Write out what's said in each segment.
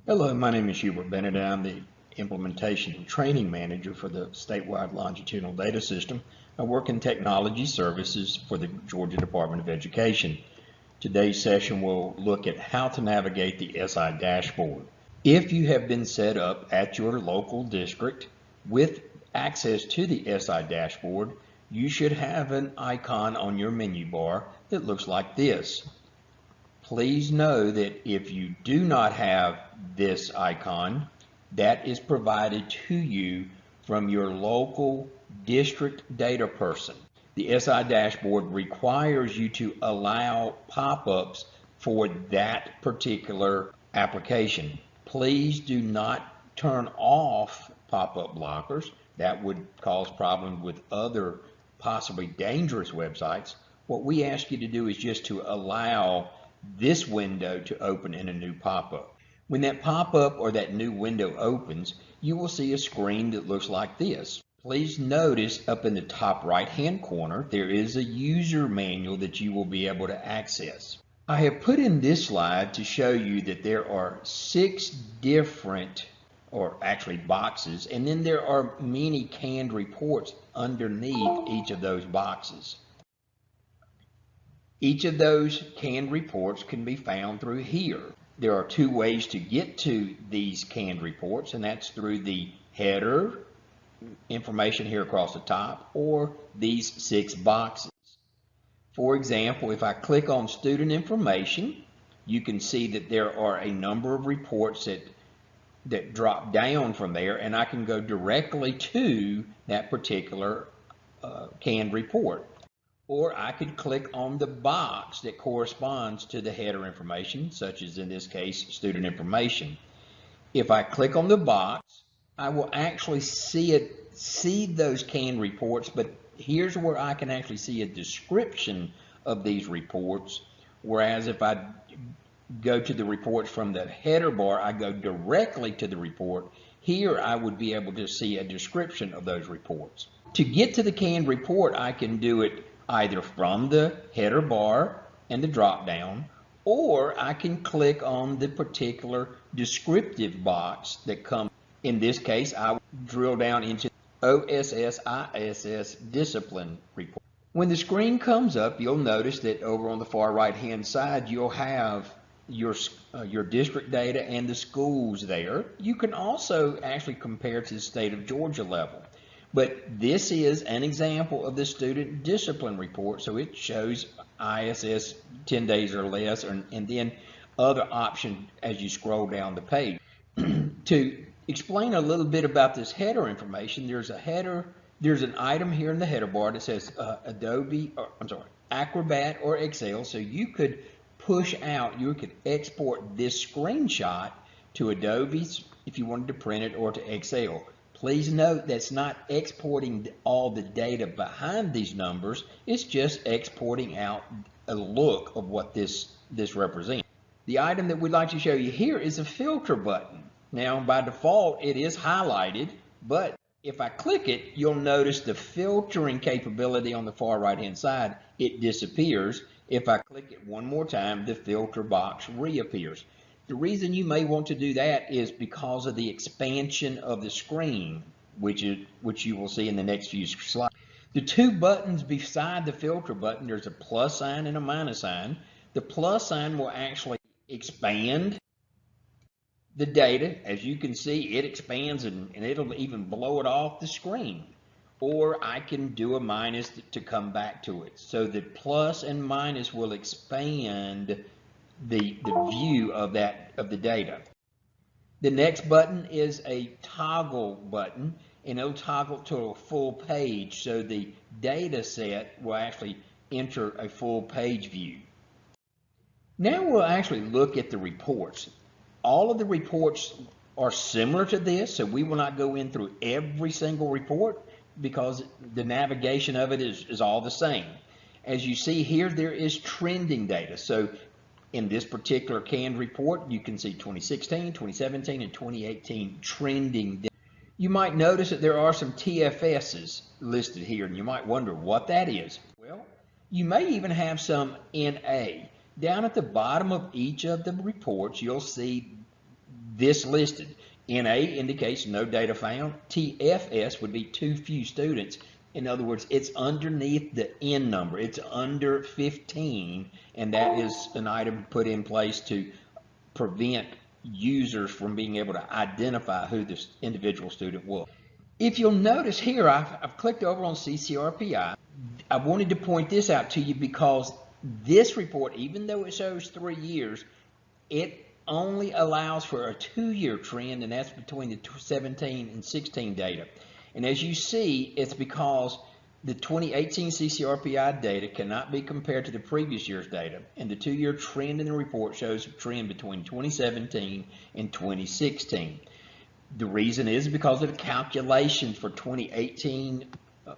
Hello, my name is Hubert Bennett. I'm the Implementation and Training Manager for the statewide longitudinal data system. I work in technology services for the Georgia Department of Education. Today's session will look at how to navigate the SI dashboard. If you have been set up at your local district with access to the SI dashboard, you should have an icon on your menu bar that looks like this. Please know that if you do not have this icon, that is provided to you from your local district data person. The SI dashboard requires you to allow pop-ups for that particular application. Please do not turn off pop-up blockers. That would cause problems with other possibly dangerous websites. What we ask you to do is just to allow this window to open in a new pop-up. When that pop-up or that new window opens, you will see a screen that looks like this. Please notice up in the top right-hand corner, there is a user manual that you will be able to access. I have put in this slide to show you that there are 6 different, or actually boxes, and then there are many canned reports underneath each of those boxes. Each of those canned reports can be found through here. There are 2 ways to get to these canned reports, and that's through the header information here across the top or these 6 boxes. For example, if I click on student information, you can see that there are a number of reports that drop down from there, and I can go directly to that particular canned report. Or I could click on the box that corresponds to the header information, such as in this case, student information. If I click on the box, I will actually see those canned reports, but here's where I can actually see a description of these reports, whereas if I go to the reports from the header bar, I go directly to the report. Here I would be able to see a description of those reports. To get to the canned report, I can do it either from the header bar and the drop down, or I can click on the particular descriptive box that comes. In this case, I will drill down into OSS/ISS discipline report. When the screen comes up, you'll notice that over on the far right hand side, you'll have your district data and the schools there. You can also actually compare to the state of Georgia level. But this is an example of the student discipline report, so it shows ISS 10 days or less, and then other options as you scroll down the page. To explain a little bit about this header information, there's an item here in the header bar that says Acrobat or Excel, so you could you could export this screenshot to Adobe if you wanted to print it, or to Excel. Please note that's not exporting all the data behind these numbers, it's just exporting out a look of what this represents. The item that we'd like to show you here is a filter button. Now by default it is highlighted, but if I click it, you'll notice the filtering capability on the far right hand side, it disappears. If I click it one more time, the filter box reappears. The reason you may want to do that is because of the expansion of the screen, which you will see in the next few slides. The 2 buttons beside the filter button, there's a plus sign and a minus sign. The plus sign will actually expand the data. As you can see, it expands and it'll even blow it off the screen. Or I can do a minus to come back to it. So the plus and minus will expand the view of the data. The next button is a toggle button, and it'll toggle to a full page, so the data set will actually enter a full page view. Now we'll actually look at the reports. All of the reports are similar to this, so we will not go in through every single report because the navigation of it is all the same. As you see here, there is trending data. So in this particular canned report, you can see 2016, 2017, and 2018 trending data. You might notice that there are some TFSs listed here, and you might wonder what that is. Well, you may even have some NA. Down at the bottom of each of the reports, you'll see this listed. NA indicates no data found. TFS would be too few students. In other words, it's underneath the N number. It's under 15, and that is an item put in place to prevent users from being able to identify who this individual student was. If you'll notice here, I've clicked over on CCRPI. I wanted to point this out to you because this report, even though it shows 3 years, it only allows for a 2-year trend, and that's between the 17 and 16 data. And as you see, it's because the 2018 CCRPI data cannot be compared to the previous year's data, and the 2-year trend in the report shows a trend between 2017 and 2016. The reason is because of the calculations for 2018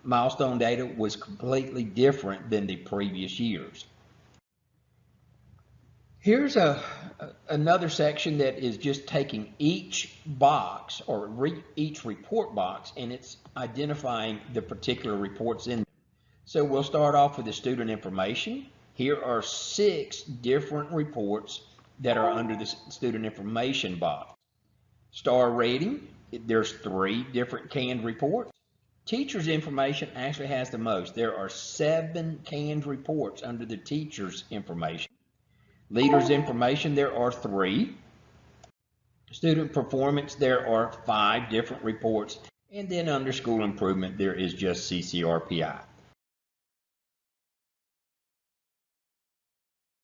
milestone data was completely different than the previous years. Here's another section that is just taking each box or each report box, and it's identifying the particular reports in them. So we'll start off with the student information. Here are 6 different reports that are under the student information box. Star rating, there's 3 different canned reports. Teacher's information actually has the most. There are 7 canned reports under the teacher's information. Leaders information, there are 3. Student performance, there are 5 different reports. And then under school improvement, there is just CCRPI.